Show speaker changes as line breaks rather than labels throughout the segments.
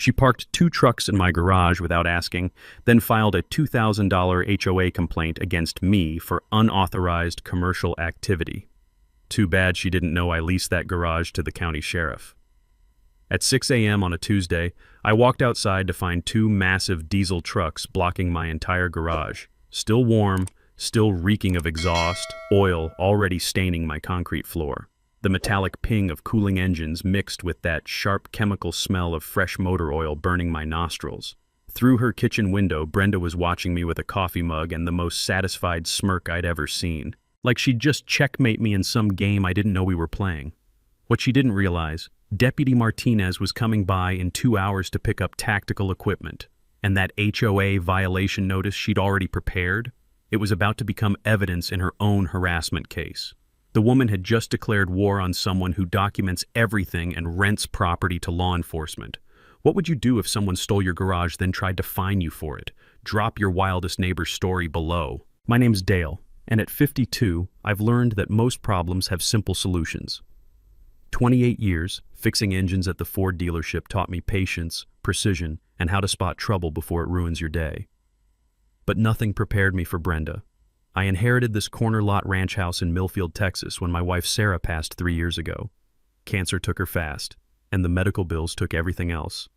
She parked 2 trucks in my garage without asking, then filed a $2,000 HOA complaint against me for unauthorized commercial activity. Too bad she didn't know I leased that garage to the county sheriff. At 6 a.m. on a Tuesday, I walked outside to find 2 massive diesel trucks blocking my entire garage. Still warm, still reeking of exhaust, oil already staining my concrete floor. The metallic ping of cooling engines mixed with that sharp chemical smell of fresh motor oil burning my nostrils. Through her kitchen window, Brenda was watching me with a coffee mug and the most satisfied smirk I'd ever seen. Like she'd just checkmate me in some game I didn't know we were playing. What she didn't realize, Deputy Martinez was coming by in 2 hours to pick up tactical equipment. And that HOA violation notice she'd already prepared, it was about to become evidence in her own harassment case. The woman had just declared war on someone who documents everything and rents property to law enforcement. What would you do if someone stole your garage then tried to fine you for it? Drop your wildest neighbor's story below. My name's Dale, and at 52, I've learned that most problems have simple solutions. 28 years, fixing engines at the Ford dealership taught me patience, precision, and how to spot trouble before it ruins your day. But nothing prepared me for Brenda. I inherited this corner lot ranch house in Millfield, Texas when my wife Sarah passed 3 years ago. Cancer took her fast, and the medical bills took everything else.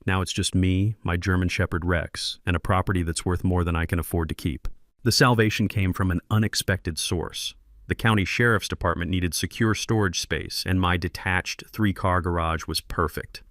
Now it's just me, my German Shepherd Rex, and a property that's worth more than I can afford to keep. The salvation came from an unexpected source. The county sheriff's department needed secure storage space, and my detached 3-car garage was perfect.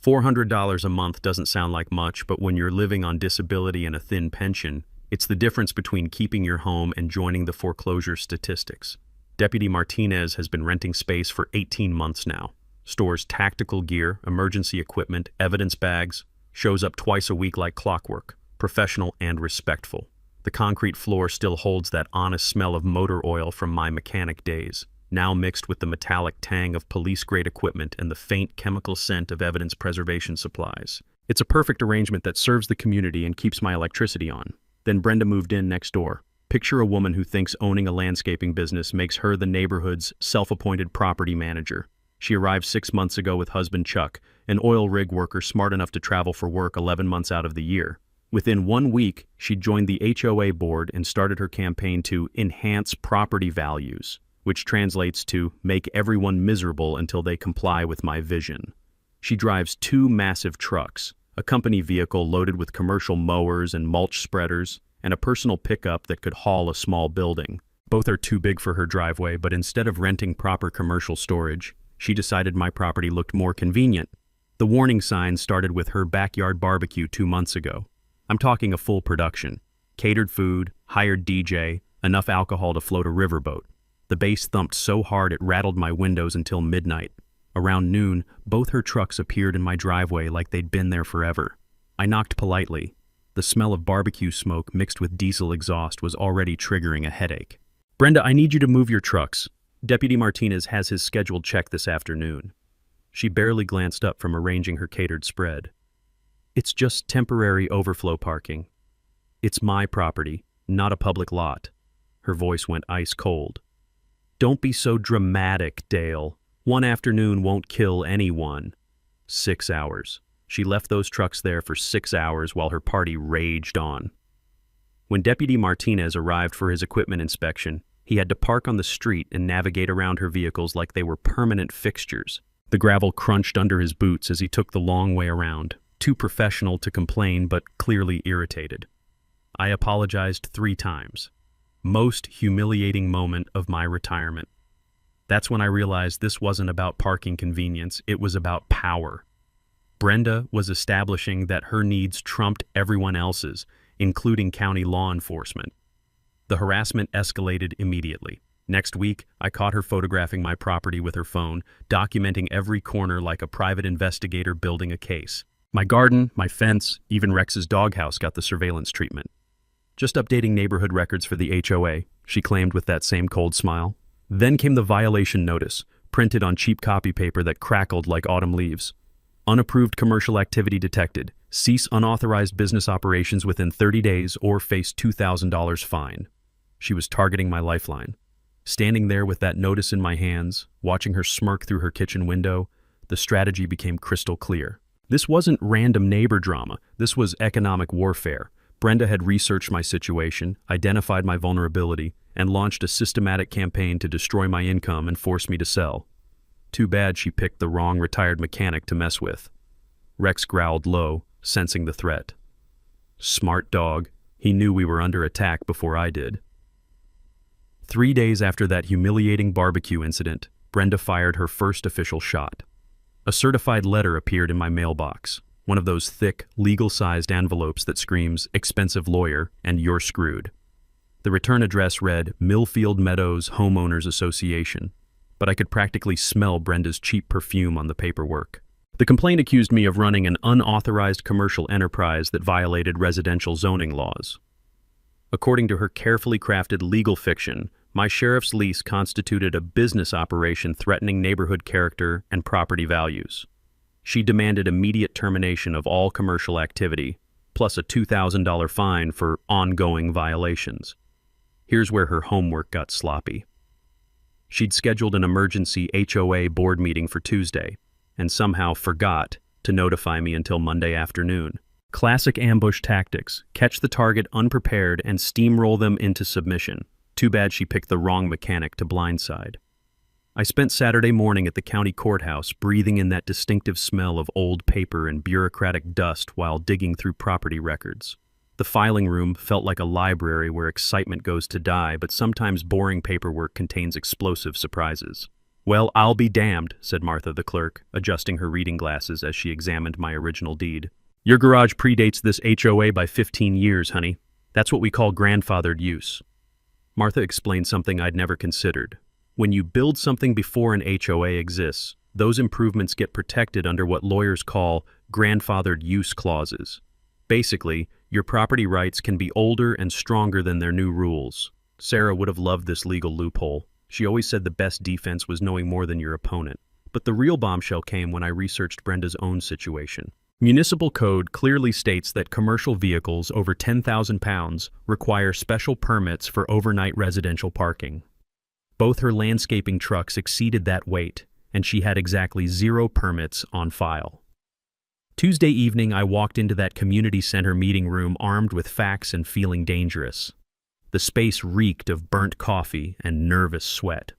$400 a month doesn't sound like much, but when you're living on disability and a thin pension, it's the difference between keeping your home and joining the foreclosure statistics. Deputy Martinez has been renting space for 18 months now. Stores tactical gear, emergency equipment, evidence bags, shows up twice a week like clockwork, professional and respectful. The concrete floor still holds that honest smell of motor oil from my mechanic days, now mixed with the metallic tang of police-grade equipment and the faint chemical scent of evidence preservation supplies. It's a perfect arrangement that serves the community and keeps my electricity on. Then Brenda moved in next door. Picture a woman who thinks owning a landscaping business makes her the neighborhood's self-appointed property manager. She arrived 6 months ago with husband Chuck, an oil rig worker smart enough to travel for work 11 months out of the year. Within 1 week, she joined the HOA board and started her campaign to enhance property values, which translates to make everyone miserable until they comply with my vision. She drives 2 massive trucks, a company vehicle loaded with commercial mowers and mulch spreaders, and a personal pickup that could haul a small building. Both are too big for her driveway, but instead of renting proper commercial storage, she decided my property looked more convenient. The warning signs started with her backyard barbecue 2 months ago. I'm talking a full production. Catered food, hired DJ, enough alcohol to float a riverboat. The bass thumped so hard it rattled my windows until midnight. Around noon, both her trucks appeared in my driveway like they'd been there forever. I knocked politely. The smell of barbecue smoke mixed with diesel exhaust was already triggering a headache. Brenda, I need you to move your trucks. Deputy Martinez has his scheduled check this afternoon. She barely glanced up from arranging her catered spread. It's just temporary overflow parking. It's my property, not a public lot. Her voice went ice cold. Don't be so dramatic, Dale. 1 afternoon won't kill anyone. 6 hours. She left those trucks there for 6 hours while her party raged on. When Deputy Martinez arrived for his equipment inspection, he had to park on the street and navigate around her vehicles like they were permanent fixtures. The gravel crunched under his boots as he took the long way around, too professional to complain but clearly irritated. I apologized 3 times. Most humiliating moment of my retirement. That's when I realized this wasn't about parking convenience, it was about power. Brenda was establishing that her needs trumped everyone else's, including county law enforcement. The harassment escalated immediately. Next week, I caught her photographing my property with her phone, documenting every corner like a private investigator building a case. My garden, my fence, even Rex's doghouse got the surveillance treatment. Just updating neighborhood records for the HOA, she claimed with that same cold smile. Then came the violation notice, printed on cheap copy paper that crackled like autumn leaves. Unapproved commercial activity detected. Cease unauthorized business operations within 30 days or face $2,000 fine. She was targeting my lifeline. Standing there with that notice in my hands, watching her smirk through her kitchen window, the strategy became crystal clear. This wasn't random neighbor drama. This was economic warfare. Brenda had researched my situation, identified my vulnerability, and launched a systematic campaign to destroy my income and force me to sell. Too bad she picked the wrong retired mechanic to mess with. Rex growled low, sensing the threat. Smart dog. He knew we were under attack before I did. 3 days after that humiliating barbecue incident, Brenda fired her first official shot. A certified letter appeared in my mailbox, one of those thick, legal-sized envelopes that screams, "Expensive lawyer," and "You're screwed." The return address read, Millfield Meadows Homeowners Association, but I could practically smell Brenda's cheap perfume on the paperwork. The complaint accused me of running an unauthorized commercial enterprise that violated residential zoning laws. According to her carefully crafted legal fiction, my sheriff's lease constituted a business operation threatening neighborhood character and property values. She demanded immediate termination of all commercial activity, plus a $2,000 fine for ongoing violations. Here's where her homework got sloppy. She'd scheduled an emergency HOA board meeting for Tuesday, and somehow forgot to notify me until Monday afternoon. Classic ambush tactics: catch the target unprepared and steamroll them into submission. Too bad she picked the wrong mechanic to blindside. I spent Saturday morning at the county courthouse breathing in that distinctive smell of old paper and bureaucratic dust while digging through property records. The filing room felt like a library where excitement goes to die, but sometimes boring paperwork contains explosive surprises. "Well, I'll be damned," said Martha the clerk, adjusting her reading glasses as she examined my original deed. "Your garage predates this HOA by 15 years, honey. That's what we call grandfathered use." Martha explained something I'd never considered. When you build something before an HOA exists, those improvements get protected under what lawyers call grandfathered use clauses. Basically, your property rights can be older and stronger than their new rules. Sarah would have loved this legal loophole. She always said the best defense was knowing more than your opponent. But the real bombshell came when I researched Brenda's own situation. Municipal code clearly states that commercial vehicles over 10,000 pounds require special permits for overnight residential parking. Both her landscaping trucks exceeded that weight, and she had exactly 0 permits on file. Tuesday evening, I walked into that community center meeting room armed with facts and feeling dangerous. The space reeked of burnt coffee and nervous sweat.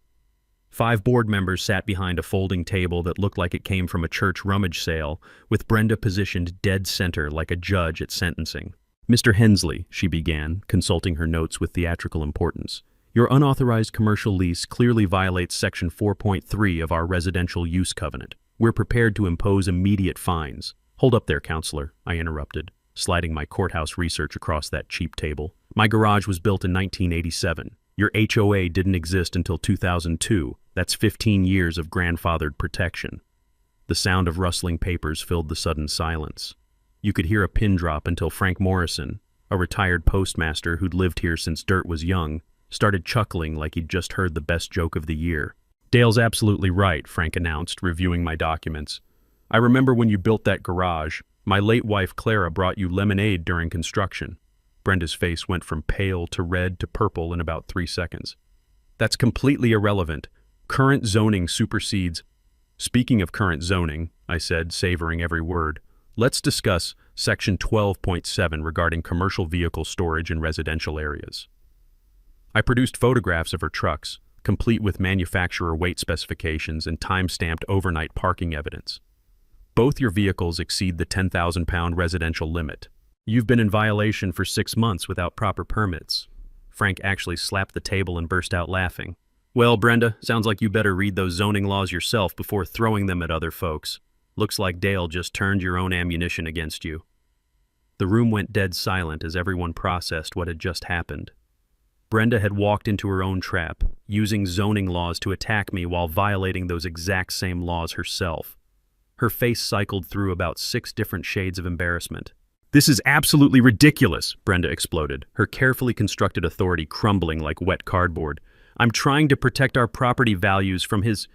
5 board members sat behind a folding table that looked like it came from a church rummage sale, with Brenda positioned dead center like a judge at sentencing. "Mr. Hensley," she began, consulting her notes with theatrical importance, "your unauthorized commercial lease clearly violates Section 4.3 of our residential use covenant. We're prepared to impose immediate fines." "Hold up there, counselor," I interrupted, sliding my courthouse research across that cheap table. "My garage was built in 1987. Your HOA didn't exist until 2002. That's 15 years of grandfathered protection." The sound of rustling papers filled the sudden silence. You could hear a pin drop until Frank Morrison, a retired postmaster who'd lived here since dirt was young, started chuckling like he'd just heard the best joke of the year. "Dale's absolutely right," Frank announced, reviewing my documents. "I remember when you built that garage. My late wife Clara brought you lemonade during construction." Brenda's face went from pale to red to purple in about 3 seconds. "That's completely irrelevant. Current zoning supersedes—" "Speaking of current zoning," I said, savoring every word, "let's discuss Section 12.7 regarding commercial vehicle storage in residential areas." I produced photographs of her trucks, complete with manufacturer weight specifications and time-stamped overnight parking evidence. "Both your vehicles exceed the 10,000-pound residential limit. You've been in violation for 6 months without proper permits." Frank actually slapped the table and burst out laughing. "Well, Brenda, sounds like you better read those zoning laws yourself before throwing them at other folks. Looks like Dale just turned your own ammunition against you." The room went dead silent as everyone processed what had just happened. Brenda had walked into her own trap, using zoning laws to attack me while violating those exact same laws herself. Her face cycled through about 6 different shades of embarrassment. "This is absolutely ridiculous," Brenda exploded, her carefully constructed authority crumbling like wet cardboard. "I'm trying to protect our property values from his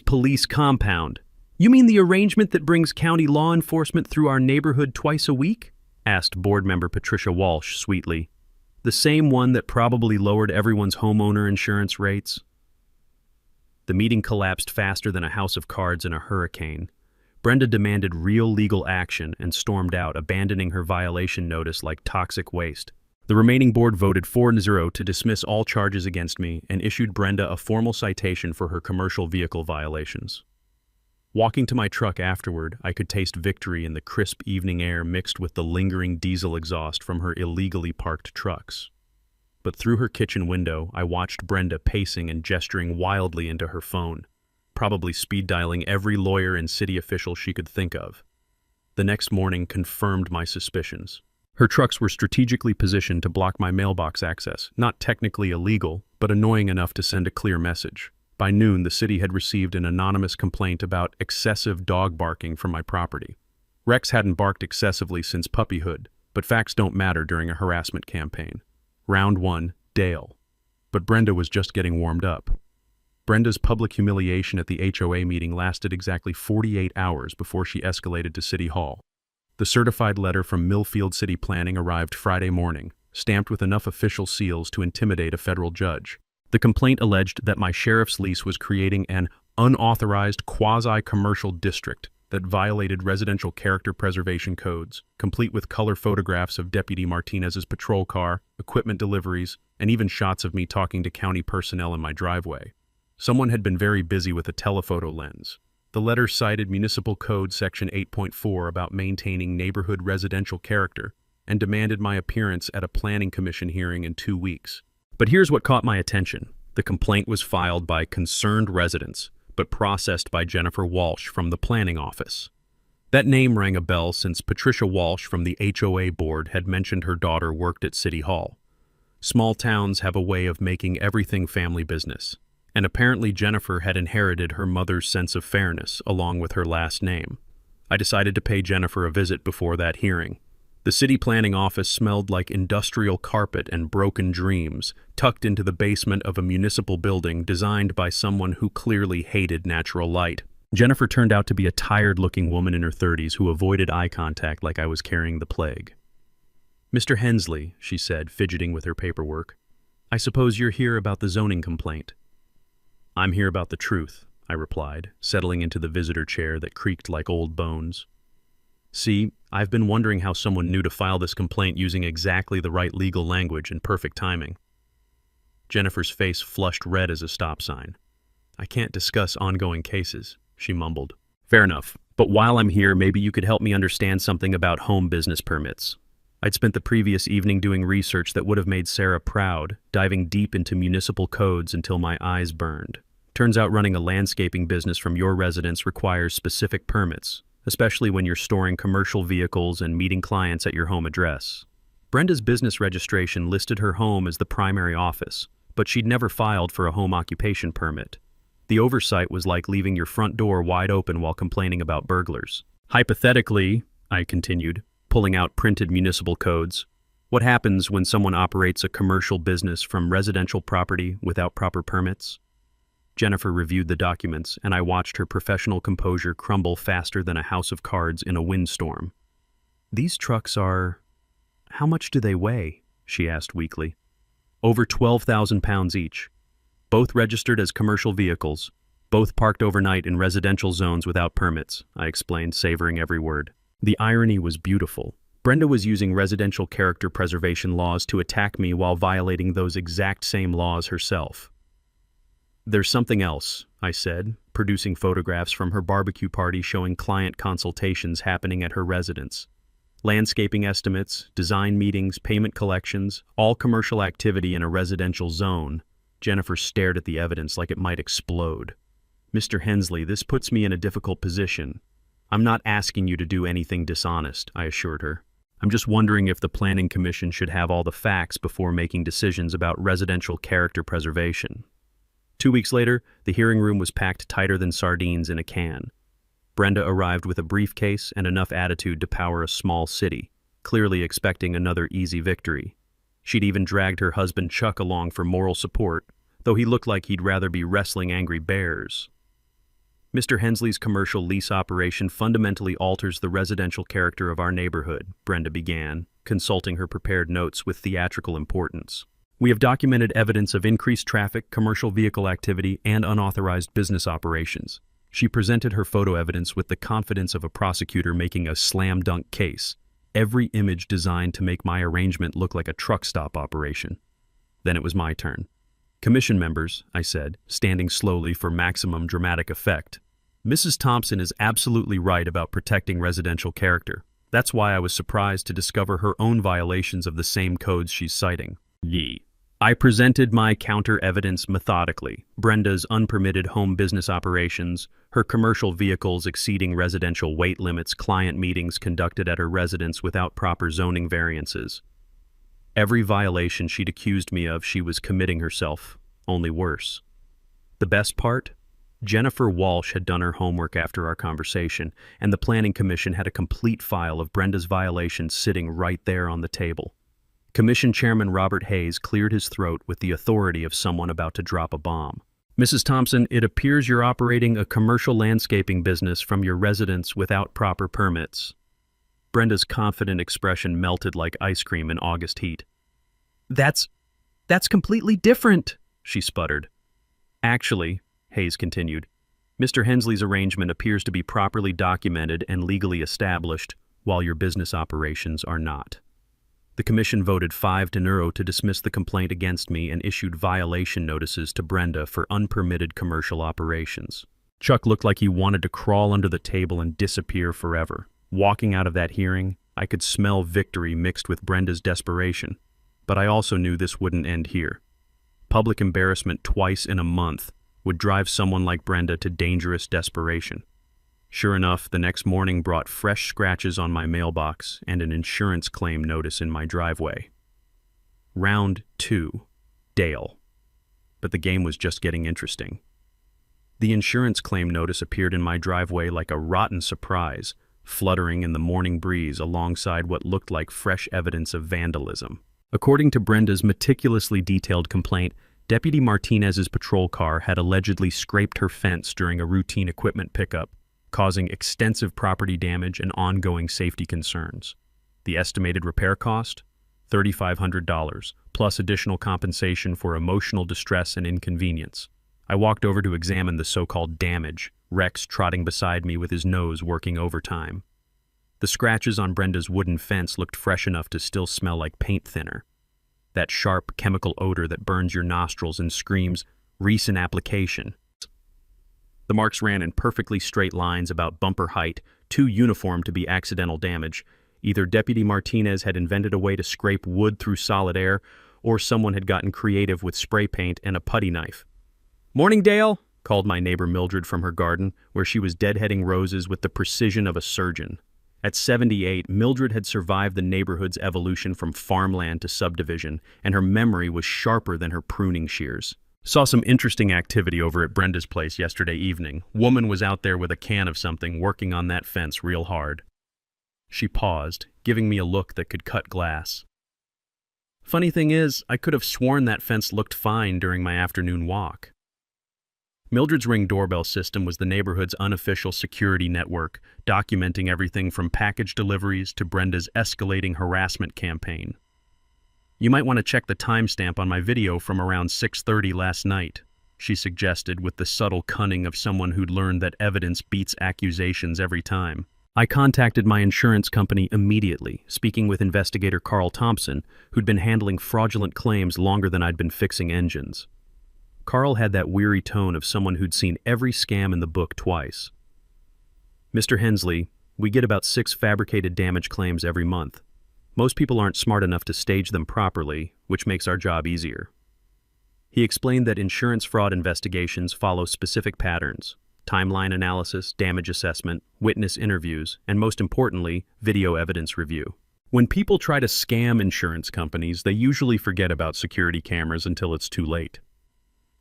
police compound." "You mean the arrangement that brings county law enforcement through our neighborhood twice a week?" asked board member Patricia Walsh sweetly. "The same one that probably lowered everyone's homeowner insurance rates?" The meeting collapsed faster than a house of cards in a hurricane. Brenda demanded real legal action and stormed out, abandoning her violation notice like toxic waste. The remaining board voted 4-0 to dismiss all charges against me and issued Brenda a formal citation for her commercial vehicle violations. Walking to my truck afterward, I could taste victory in the crisp evening air mixed with the lingering diesel exhaust from her illegally parked trucks. But through her kitchen window, I watched Brenda pacing and gesturing wildly into her phone, probably speed dialing every lawyer and city official she could think of. The next morning confirmed my suspicions. Her trucks were strategically positioned to block my mailbox access, not technically illegal, but annoying enough to send a clear message. By noon, the city had received an anonymous complaint about excessive dog barking from my property. Rex hadn't barked excessively since puppyhood, but facts don't matter during a harassment campaign. Round 1, Dale. But Brenda was just getting warmed up. Brenda's public humiliation at the HOA meeting lasted exactly 48 hours before she escalated to City Hall. The certified letter from Millfield City Planning arrived Friday morning, stamped with enough official seals to intimidate a federal judge. The complaint alleged that my sheriff's lease was creating an unauthorized quasi-commercial district that violated residential character preservation codes, complete with color photographs of Deputy Martinez's patrol car, equipment deliveries, and even shots of me talking to county personnel in my driveway. Someone had been very busy with a telephoto lens. The letter cited Municipal Code Section 8.4 about maintaining neighborhood residential character and demanded my appearance at a planning commission hearing in 2 weeks. But here's what caught my attention. The complaint was filed by concerned residents, but processed by Jennifer Walsh from the planning office. That name rang a bell since Patricia Walsh from the HOA board had mentioned her daughter worked at City Hall. Small towns have a way of making everything family business, and apparently Jennifer had inherited her mother's sense of fairness along with her last name. I decided to pay Jennifer a visit before that hearing. The city planning office smelled like industrial carpet and broken dreams, tucked into the basement of a municipal building designed by someone who clearly hated natural light. Jennifer turned out to be a tired-looking woman in her 30s who avoided eye contact like I was carrying the plague. "Mr. Hensley," she said, fidgeting with her paperwork, "I suppose you're here about the zoning complaint." "I'm here about the truth," I replied, settling into the visitor chair that creaked like old bones. "See, I've been wondering how someone knew to file this complaint using exactly the right legal language and perfect timing." Jennifer's face flushed red as a stop sign. "I can't discuss ongoing cases," she mumbled. "Fair enough, but while I'm here, maybe you could help me understand something about home business permits." I'd spent the previous evening doing research that would have made Sarah proud, diving deep into municipal codes until my eyes burned. Turns out running a landscaping business from your residence requires specific permits, especially when you're storing commercial vehicles and meeting clients at your home address. Brenda's business registration listed her home as the primary office, but she'd never filed for a home occupation permit. The oversight was like leaving your front door wide open while complaining about burglars. "Hypothetically," I continued, pulling out printed municipal codes, "what happens when someone operates a commercial business from residential property without proper permits?" Jennifer reviewed the documents, and I watched her professional composure crumble faster than a house of cards in a windstorm. "These trucks are... how much do they weigh?" she asked weakly. "Over 12,000 pounds each. Both registered as commercial vehicles, both parked overnight in residential zones without permits," I explained, savoring every word. The irony was beautiful. Brenda was using residential character preservation laws to attack me while violating those exact same laws herself. "There's something else," I said, producing photographs from her barbecue party showing client consultations happening at her residence. Landscaping estimates, design meetings, payment collections, all commercial activity in a residential zone. Jennifer stared at the evidence like it might explode. "Mr. Hensley, this puts me in a difficult position. I'm not asking you to do anything dishonest," I assured her. "I'm just wondering if the Planning Commission should have all the facts before making decisions about residential character preservation." 2 weeks later, the hearing room was packed tighter than sardines in a can. Brenda arrived with a briefcase and enough attitude to power a small city, clearly expecting another easy victory. She'd even dragged her husband Chuck along for moral support, though he looked like he'd rather be wrestling angry bears. "Mr. Hensley's commercial lease operation fundamentally alters the residential character of our neighborhood," Brenda began, consulting her prepared notes with theatrical importance. "We have documented evidence of increased traffic, commercial vehicle activity, and unauthorized business operations. She presented her photo evidence with the confidence of a prosecutor making a slam-dunk case, every image designed to make my arrangement look like a truck stop operation. Then it was my turn. "Commission members," I said, standing slowly for maximum dramatic effect. "Mrs. Thompson is absolutely right about protecting residential character. That's why I was surprised to discover her own violations of the same codes she's citing." I presented my counter-evidence methodically: Brenda's unpermitted home business operations, her commercial vehicles exceeding residential weight limits, client meetings conducted at her residence without proper zoning variances. Every violation she'd accused me of, she was committing herself, only worse. The best part? Jennifer Walsh had done her homework after our conversation, and the Planning Commission had a complete file of Brenda's violations sitting right there on the table. Commission Chairman Robert Hayes cleared his throat with the authority of someone about to drop a bomb. "Mrs. Thompson, it appears you're operating a commercial landscaping business from your residence without proper permits." Brenda's confident expression melted like ice cream in August heat. That's completely different," she sputtered. "Actually," Hayes continued, "Mr. Hensley's arrangement appears to be properly documented and legally established, while your business operations are not." The commission voted 5-0 to dismiss the complaint against me and issued violation notices to Brenda for unpermitted commercial operations. Chuck looked like he wanted to crawl under the table and disappear forever. Walking out of that hearing, I could smell victory mixed with Brenda's desperation. But I also knew this wouldn't end here. Public embarrassment twice in a month would drive someone like Brenda to dangerous desperation. Sure enough, the next morning brought fresh scratches on my mailbox and an insurance claim notice in my driveway. Round 2. Dale. But the game was just getting interesting. The insurance claim notice appeared in my driveway like a rotten surprise, fluttering in the morning breeze alongside what looked like fresh evidence of vandalism. According to Brenda's meticulously detailed complaint, Deputy Martinez's patrol car had allegedly scraped her fence during a routine equipment pickup, causing extensive property damage and ongoing safety concerns. The estimated repair cost? $3,500, plus additional compensation for emotional distress and inconvenience. I walked over to examine the so-called damage, Rex trotting beside me with his nose working overtime. The scratches on Brenda's wooden fence looked fresh enough to still smell like paint thinner. That sharp chemical odor that burns your nostrils and screams, "recent application." The marks ran in perfectly straight lines about bumper height, too uniform to be accidental damage. Either Deputy Martinez had invented a way to scrape wood through solid air, or someone had gotten creative with spray paint and a putty knife. "Morning, Dale," called my neighbor Mildred from her garden, where she was deadheading roses with the precision of a surgeon. At 78, Mildred had survived the neighborhood's evolution from farmland to subdivision, and her memory was sharper than her pruning shears. "Saw some interesting activity over at Brenda's place yesterday evening. Woman was out there with a can of something, working on that fence real hard." She paused, giving me a look that could cut glass. "Funny thing is, I could have sworn that fence looked fine during my afternoon walk." Mildred's Ring doorbell system was the neighborhood's unofficial security network, documenting everything from package deliveries to Brenda's escalating harassment campaign. "You might want to check the timestamp on my video from around 6:30 last night," she suggested with the subtle cunning of someone who'd learned that evidence beats accusations every time. I contacted my insurance company immediately, speaking with investigator Carl Thompson, who'd been handling fraudulent claims longer than I'd been fixing engines. Carl had that weary tone of someone who'd seen every scam in the book twice. "Mr. Hensley, we get about 6 fabricated damage claims every month. Most people aren't smart enough to stage them properly, which makes our job easier." He explained that insurance fraud investigations follow specific patterns: timeline analysis, damage assessment, witness interviews, and most importantly, video evidence review. When people try to scam insurance companies, they usually forget about security cameras until it's too late.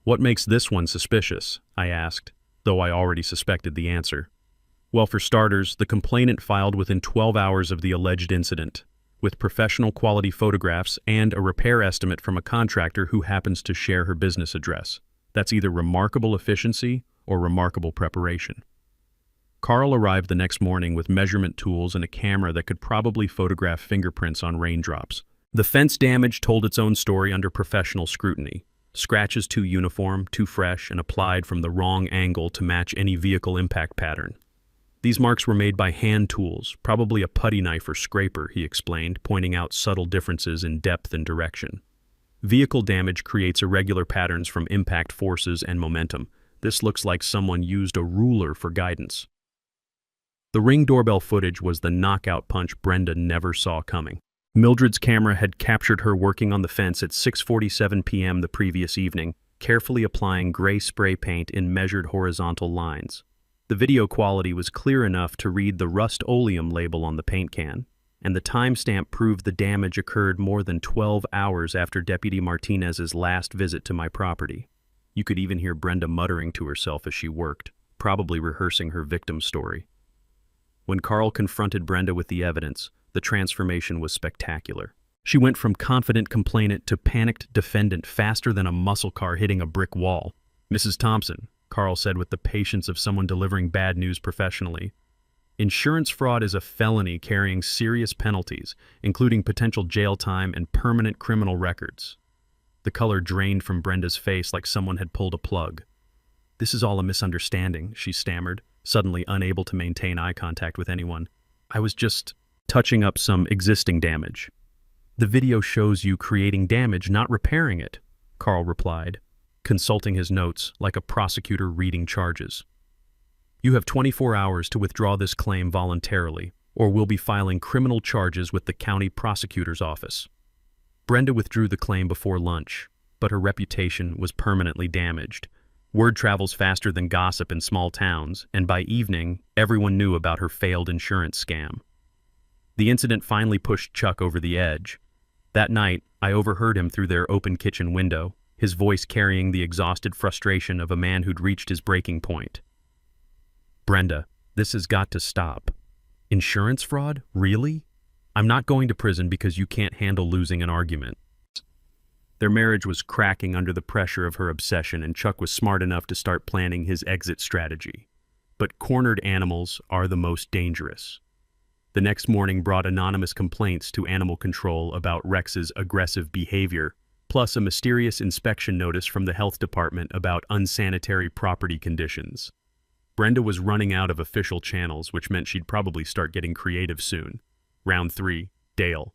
"What makes this one suspicious?" I asked, though I already suspected the answer. "Well, for starters, the complainant filed within 12 hours of the alleged incident, with professional quality photographs and a repair estimate from a contractor who happens to share her business address. That's either remarkable efficiency or remarkable preparation." Carl arrived the next morning with measurement tools and a camera that could probably photograph fingerprints on raindrops. The fence damage told its own story under professional scrutiny. Scratches too uniform, too fresh, and applied from the wrong angle to match any vehicle impact pattern. These marks were made by hand tools, probably a putty knife or scraper, he explained, pointing out subtle differences in depth and direction. Vehicle damage creates irregular patterns from impact forces and momentum. This looks like someone used a ruler for guidance. The Ring doorbell footage was the knockout punch Brenda never saw coming. Mildred's camera had captured her working on the fence at 6:47 p.m. the previous evening, carefully applying gray spray paint in measured horizontal lines. The video quality was clear enough to read the Rust-Oleum label on the paint can, and the timestamp proved the damage occurred more than 12 hours after Deputy Martinez's last visit to my property. You could even hear Brenda muttering to herself as she worked, probably rehearsing her victim story. When Carl confronted Brenda with the evidence, the transformation was spectacular. She went from confident complainant to panicked defendant faster than a muscle car hitting a brick wall. "Mrs. Thompson," Carl said with the patience of someone delivering bad news professionally, "insurance fraud is a felony carrying serious penalties, including potential jail time and permanent criminal records." The color drained from Brenda's face like someone had pulled a plug. "This is all a misunderstanding," she stammered, suddenly unable to maintain eye contact with anyone. "I was just touching up some existing damage." "The video shows you creating damage, not repairing it," Carl replied, consulting his notes like a prosecutor reading charges. "You have 24 hours to withdraw this claim voluntarily, or we'll be filing criminal charges with the county prosecutor's office." Brenda withdrew the claim before lunch, but her reputation was permanently damaged. Word travels faster than gossip in small towns, and by evening, everyone knew about her failed insurance scam. The incident finally pushed Chuck over the edge. That night, I overheard him through their open kitchen window, his voice carrying the exhausted frustration of a man who'd reached his breaking point. "Brenda, this has got to stop. Insurance fraud? Really? I'm not going to prison because you can't handle losing an argument." Their marriage was cracking under the pressure of her obsession, and Chuck was smart enough to start planning his exit strategy. But cornered animals are the most dangerous. The next morning brought anonymous complaints to animal control about Rex's aggressive behavior, plus a mysterious inspection notice from the health department about unsanitary property conditions. Brenda was running out of official channels, which meant she'd probably start getting creative soon. Round 3, Dale.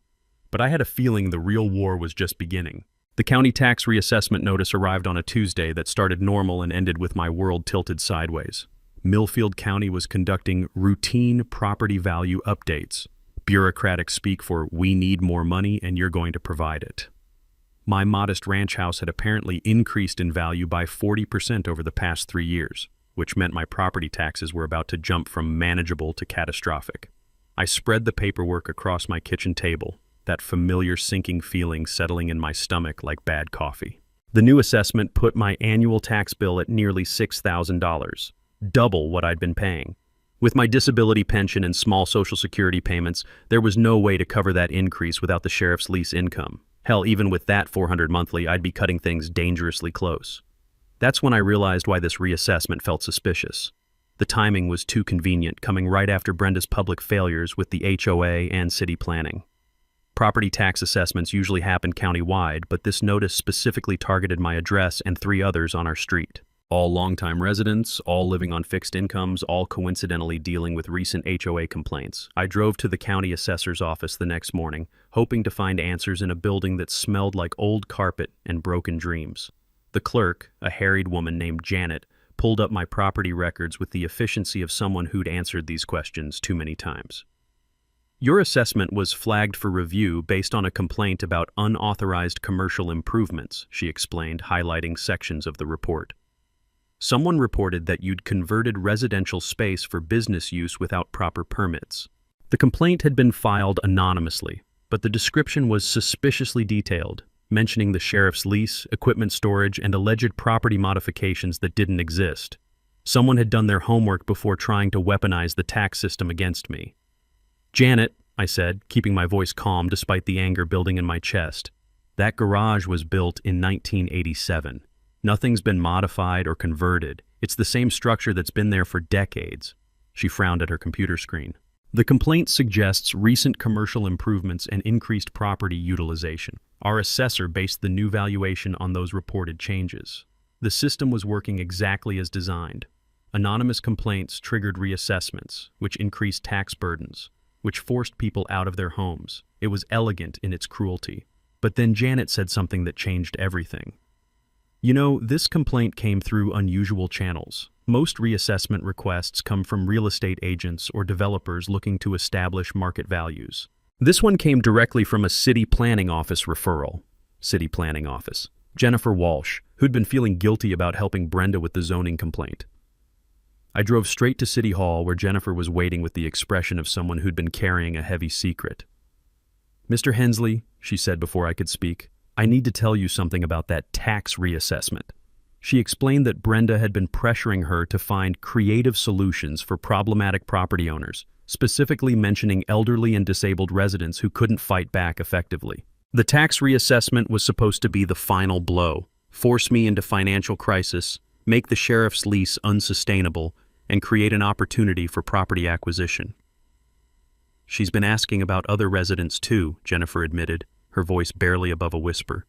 But I had a feeling the real war was just beginning. The county tax reassessment notice arrived on a Tuesday that started normal and ended with my world tilted sideways. Millfield County was conducting routine property value updates. Bureaucratic speak for "we need more money and you're going to provide it." My modest ranch house had apparently increased in value by 40% over the past 3 years, which meant my property taxes were about to jump from manageable to catastrophic. I spread the paperwork across my kitchen table, that familiar sinking feeling settling in my stomach like bad coffee. The new assessment put my annual tax bill at nearly $6,000. Double what I'd been paying. With my disability pension and small Social Security payments, there was no way to cover that increase without the sheriff's lease income. Hell, even with that $400 monthly, I'd be cutting things dangerously close. That's when I realized why this reassessment felt suspicious. The timing was too convenient, coming right after Brenda's public failures with the HOA and city planning. Property tax assessments usually happen countywide, but this notice specifically targeted my address and 3 others on our street. All longtime residents, all living on fixed incomes, all coincidentally dealing with recent HOA complaints. I drove to the county assessor's office the next morning, hoping to find answers in a building that smelled like old carpet and broken dreams. The clerk, a harried woman named Janet, pulled up my property records with the efficiency of someone who'd answered these questions too many times. "Your assessment was flagged for review based on a complaint about unauthorized commercial improvements," she explained, highlighting sections of the report. "Someone reported that you'd converted residential space for business use without proper permits." The complaint had been filed anonymously, but the description was suspiciously detailed, mentioning the sheriff's lease, equipment storage, and alleged property modifications that didn't exist. Someone had done their homework before trying to weaponize the tax system against me. "Janet," I said, keeping my voice calm despite the anger building in my chest, "that garage was built in 1987. Nothing's been modified or converted. It's the same structure that's been there for decades." She frowned at her computer screen. "The complaint suggests recent commercial improvements and increased property utilization. Our assessor based the new valuation on those reported changes. The system was working exactly as designed. Anonymous complaints triggered reassessments, which increased tax burdens, which forced people out of their homes. It was elegant in its cruelty. But then Janet said something that changed everything. You know, this complaint came through unusual channels. Most reassessment requests come from real estate agents or developers looking to establish market values. This one came directly from a city planning office referral. City planning office. Jennifer Walsh, who'd been feeling guilty about helping Brenda with the zoning complaint. I drove straight to City Hall where Jennifer was waiting with the expression of someone who'd been carrying a heavy secret. "Mr. Hensley," she said before I could speak, "I need to tell you something about that tax reassessment." She explained that Brenda had been pressuring her to find creative solutions for problematic property owners, specifically mentioning elderly and disabled residents who couldn't fight back effectively. The tax reassessment was supposed to be the final blow, force me into financial crisis, make the sheriff's lease unsustainable, and create an opportunity for property acquisition. "She's been asking about other residents too," Jennifer admitted, her voice barely above a whisper.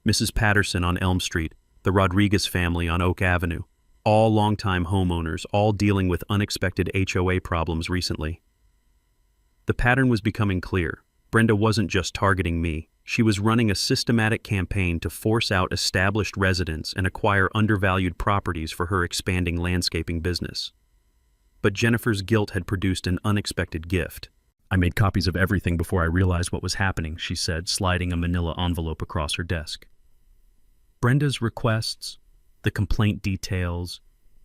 "Mrs. Patterson on Elm Street, the Rodriguez family on Oak Avenue, all longtime homeowners, all dealing with unexpected HOA problems recently." The pattern was becoming clear. Brenda wasn't just targeting me. She was running a systematic campaign to force out established residents and acquire undervalued properties for her expanding landscaping business. But Jennifer's guilt had produced an unexpected gift. "I made copies of everything before I realized what was happening," she said, sliding a manila envelope across her desk. Brenda's requests, the complaint details,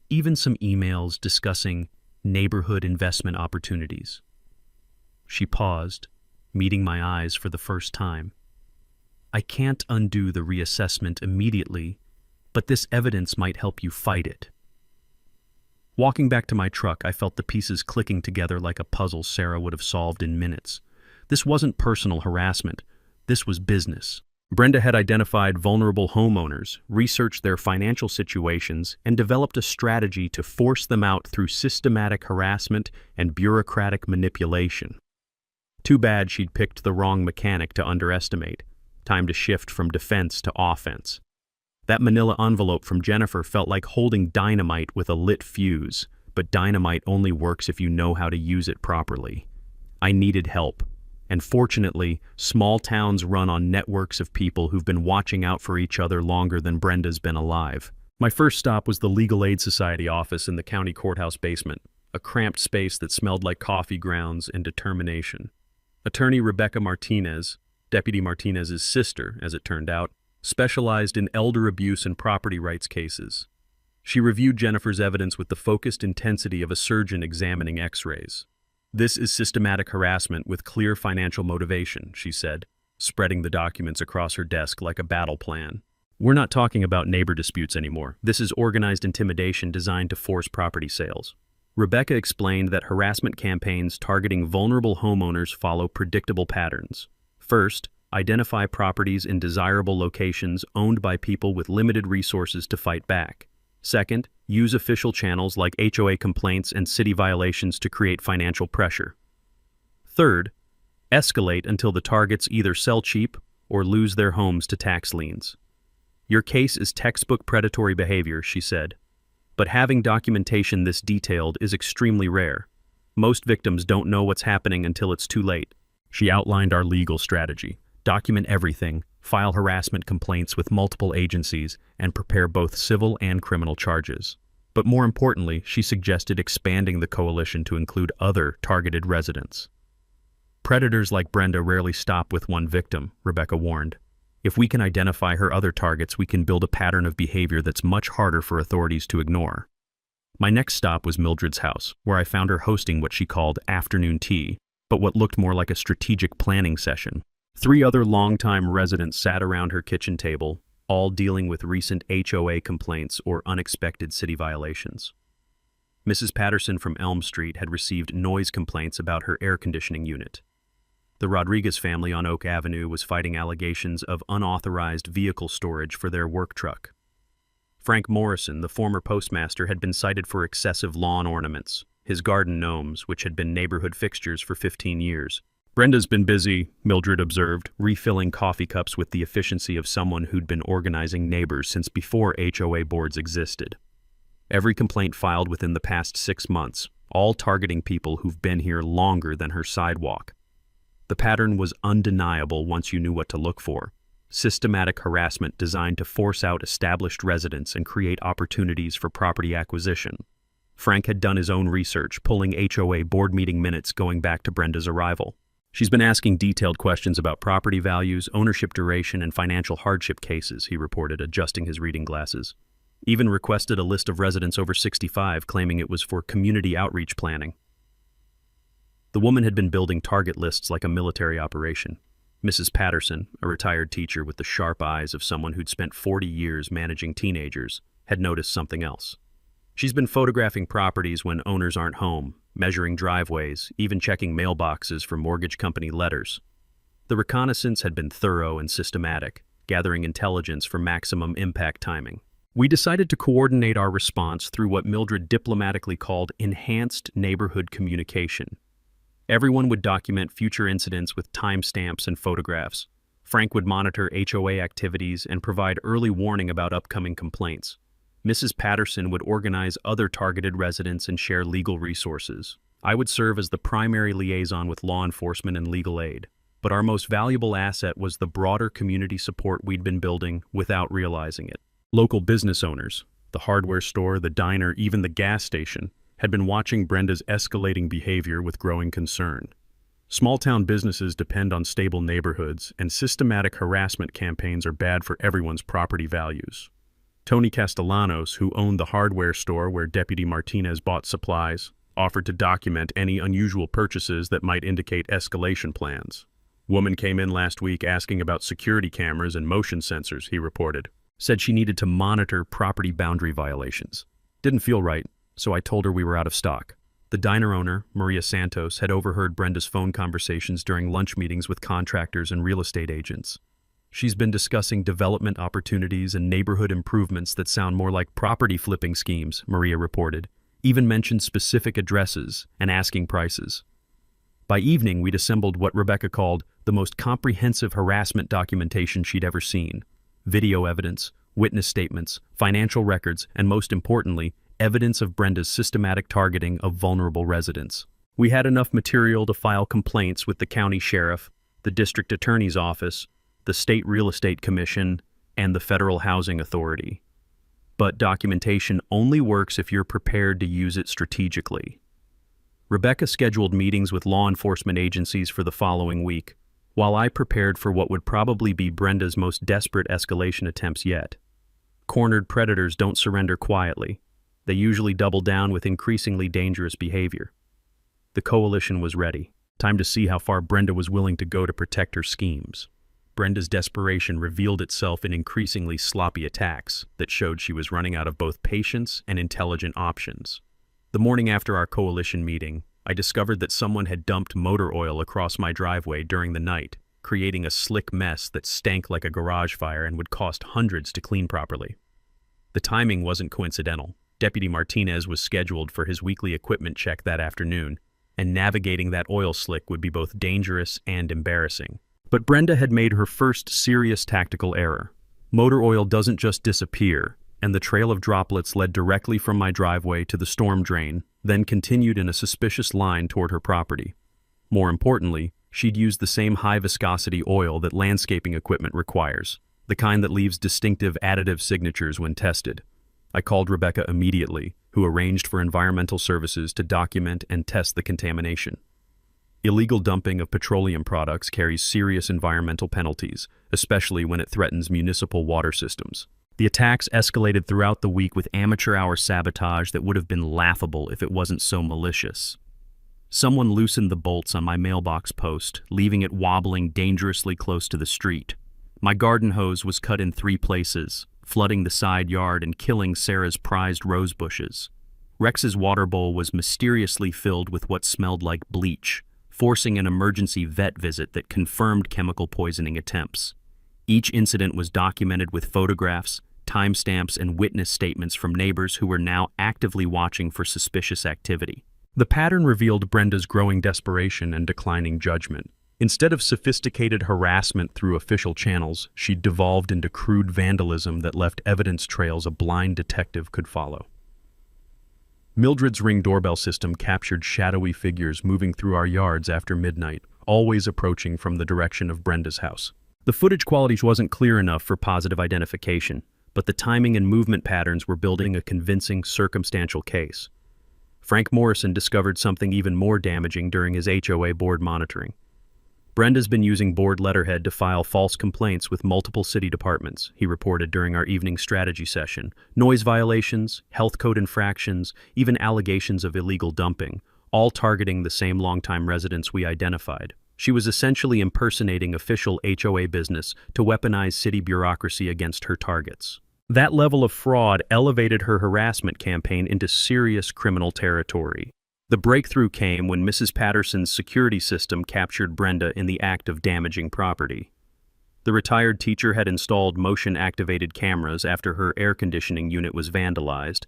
even some emails discussing neighborhood investment opportunities. She paused, meeting my eyes for the first time. "I can't undo the reassessment immediately, but this evidence might help you fight it." Walking back to my truck, I felt the pieces clicking together like a puzzle Sarah would have solved in minutes. This wasn't personal harassment. This was business. Brenda had identified vulnerable homeowners, researched their financial situations, and developed a strategy to force them out through systematic harassment and bureaucratic manipulation. Too bad she'd picked the wrong mechanic to underestimate. Time to shift from defense to offense. That manila envelope from Jennifer felt like holding dynamite with a lit fuse, but dynamite only works if you know how to use it properly. I needed help, and fortunately, small towns run on networks of people who've been watching out for each other longer than Brenda's been alive. My first stop was the Legal Aid Society office in the county courthouse basement, a cramped space that smelled like coffee grounds and determination. Attorney Rebecca Martinez, Deputy Martinez's sister, as it turned out, specialized in elder abuse and property rights cases. She reviewed Jennifer's evidence with the focused intensity of a surgeon examining x-rays. "This is systematic harassment with clear financial motivation," she said, spreading the documents across her desk like a battle plan. "We're not talking about neighbor disputes anymore. This is organized intimidation designed to force property sales." Rebecca explained that harassment campaigns targeting vulnerable homeowners follow predictable patterns. First, identify properties in desirable locations owned by people with limited resources to fight back. Second, use official channels like HOA complaints and city violations to create financial pressure. Third, escalate until the targets either sell cheap or lose their homes to tax liens. "Your case is textbook predatory behavior," she said. "But having documentation this detailed is extremely rare. Most victims don't know what's happening until it's too late." She outlined our legal strategy. Document everything, file harassment complaints with multiple agencies, and prepare both civil and criminal charges. But more importantly, she suggested expanding the coalition to include other targeted residents. "Predators like Brenda rarely stop with one victim," Rebecca warned. "If we can identify her other targets, we can build a pattern of behavior that's much harder for authorities to ignore." My next stop was Mildred's house, where I found her hosting what she called afternoon tea, but what looked more like a strategic planning session. 3 other longtime residents sat around her kitchen table, all dealing with recent HOA complaints or unexpected city violations. Mrs. Patterson from Elm Street had received noise complaints about her air conditioning unit. The Rodriguez family on Oak Avenue was fighting allegations of unauthorized vehicle storage for their work truck. Frank Morrison, the former postmaster, had been cited for excessive lawn ornaments, his garden gnomes, which had been neighborhood fixtures for 15 years. Brenda's been busy, Mildred observed, refilling coffee cups with the efficiency of someone who'd been organizing neighbors since before HOA boards existed. Every complaint filed within the past 6 months, all targeting people who've been here longer than her sidewalk. The pattern was undeniable once you knew what to look for. Systematic harassment designed to force out established residents and create opportunities for property acquisition. Frank had done his own research, pulling HOA board meeting minutes going back to Brenda's arrival. She's been asking detailed questions about property values, ownership duration, and financial hardship cases, he reported, adjusting his reading glasses. Even requested a list of residents over 65, claiming it was for community outreach planning. The woman had been building target lists like a military operation. Mrs. Patterson, a retired teacher with the sharp eyes of someone who'd spent 40 years managing teenagers, had noticed something else. She's been photographing properties when owners aren't home, measuring driveways, even checking mailboxes for mortgage company letters. The reconnaissance had been thorough and systematic, gathering intelligence for maximum impact timing. We decided to coordinate our response through what Mildred diplomatically called enhanced neighborhood communication. Everyone would document future incidents with timestamps and photographs. Frank would monitor HOA activities and provide early warning about upcoming complaints. Mrs. Patterson would organize other targeted residents and share legal resources. I would serve as the primary liaison with law enforcement and legal aid. But our most valuable asset was the broader community support we'd been building without realizing it. Local business owners, the hardware store, the diner, even the gas station, had been watching Brenda's escalating behavior with growing concern. Small-town businesses depend on stable neighborhoods, and systematic harassment campaigns are bad for everyone's property values. Tony Castellanos, who owned the hardware store where Deputy Martinez bought supplies, offered to document any unusual purchases that might indicate escalation plans. Woman came in last week asking about security cameras and motion sensors, he reported. Said she needed to monitor property boundary violations. Didn't feel right, so I told her we were out of stock. The diner owner, Maria Santos, had overheard Brenda's phone conversations during lunch meetings with contractors and real estate agents. She's been discussing development opportunities and neighborhood improvements that sound more like property flipping schemes, Maria reported, even mentioned specific addresses and asking prices. By evening, we'd assembled what Rebecca called the most comprehensive harassment documentation she'd ever seen. Video evidence, witness statements, financial records, and most importantly, evidence of Brenda's systematic targeting of vulnerable residents. We had enough material to file complaints with the county sheriff, the district attorney's office, the State Real Estate Commission, and the Federal Housing Authority. But documentation only works if you're prepared to use it strategically. Rebecca scheduled meetings with law enforcement agencies for the following week, while I prepared for what would probably be Brenda's most desperate escalation attempts yet. Cornered predators don't surrender quietly. They usually double down with increasingly dangerous behavior. The coalition was ready. Time to see how far Brenda was willing to go to protect her schemes. Brenda's desperation revealed itself in increasingly sloppy attacks that showed she was running out of both patience and intelligent options. The morning after our coalition meeting, I discovered that someone had dumped motor oil across my driveway during the night, creating a slick mess that stank like a garage fire and would cost hundreds to clean properly. The timing wasn't coincidental. Deputy Martinez was scheduled for his weekly equipment check that afternoon, and navigating that oil slick would be both dangerous and embarrassing. But Brenda had made her first serious tactical error. Motor oil doesn't just disappear, and the trail of droplets led directly from my driveway to the storm drain, then continued in a suspicious line toward her property. More importantly, she'd used the same high-viscosity oil that landscaping equipment requires, the kind that leaves distinctive additive signatures when tested. I called Rebecca immediately, who arranged for environmental services to document and test the contamination. Illegal dumping of petroleum products carries serious environmental penalties, especially when it threatens municipal water systems. The attacks escalated throughout the week with amateur hour sabotage that would have been laughable if it wasn't so malicious. Someone loosened the bolts on my mailbox post, leaving it wobbling dangerously close to the street. My garden hose was cut in 3 places, flooding the side yard and killing Sarah's prized rose bushes. Rex's water bowl was mysteriously filled with what smelled like bleach, forcing an emergency vet visit that confirmed chemical poisoning attempts. Each incident was documented with photographs, timestamps, and witness statements from neighbors who were now actively watching for suspicious activity. The pattern revealed Brenda's growing desperation and declining judgment. Instead of sophisticated harassment through official channels, she devolved into crude vandalism that left evidence trails a blind detective could follow. Mildred's Ring doorbell system captured shadowy figures moving through our yards after midnight, always approaching from the direction of Brenda's house. The footage quality wasn't clear enough for positive identification, but the timing and movement patterns were building a convincing circumstantial case. Frank Morrison discovered something even more damaging during his HOA board monitoring. Brenda's been using board letterhead to file false complaints with multiple city departments, he reported during our evening strategy session. Noise violations, health code infractions, even allegations of illegal dumping, all targeting the same longtime residents we identified. She was essentially impersonating official HOA business to weaponize city bureaucracy against her targets. That level of fraud elevated her harassment campaign into serious criminal territory. The breakthrough came when Mrs. Patterson's security system captured Brenda in the act of damaging property. The retired teacher had installed motion-activated cameras after her air conditioning unit was vandalized,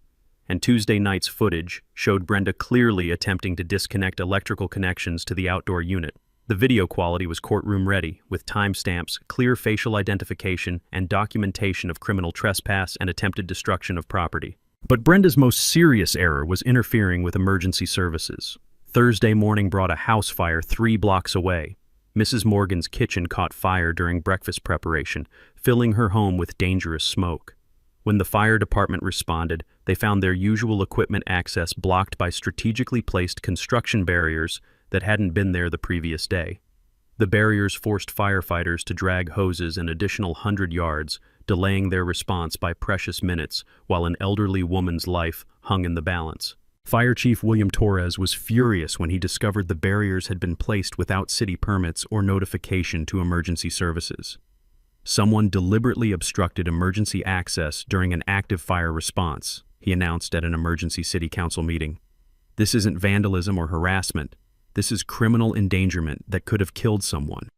and Tuesday night's footage showed Brenda clearly attempting to disconnect electrical connections to the outdoor unit. The video quality was courtroom-ready, with timestamps, clear facial identification, and documentation of criminal trespass and attempted destruction of property. But Brenda's most serious error was interfering with emergency services. Thursday morning brought a house fire 3 blocks away. Mrs. Morgan's kitchen caught fire during breakfast preparation, filling her home with dangerous smoke. When the fire department responded, they found their usual equipment access blocked by strategically placed construction barriers that hadn't been there the previous day. The barriers forced firefighters to drag hoses an additional 100 yards, delaying their response by precious minutes, while an elderly woman's life hung in the balance. Fire Chief William Torres was furious when he discovered the barriers had been placed without city permits or notification to emergency services. Someone deliberately obstructed emergency access during an active fire response, he announced at an emergency city council meeting. This isn't vandalism or harassment. This is criminal endangerment that could have killed someone.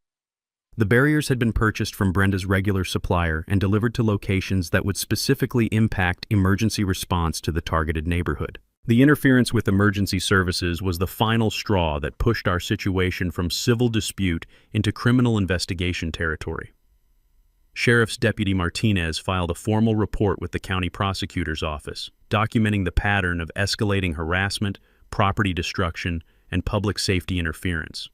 The barriers had been purchased from Brenda's regular supplier and delivered to locations that would specifically impact emergency response to the targeted neighborhood. The interference with emergency services was the final straw that pushed our situation from civil dispute into criminal investigation territory. Sheriff's Deputy Martinez filed a formal report with the county prosecutor's office, documenting the pattern of escalating harassment, property destruction, and public safety interference.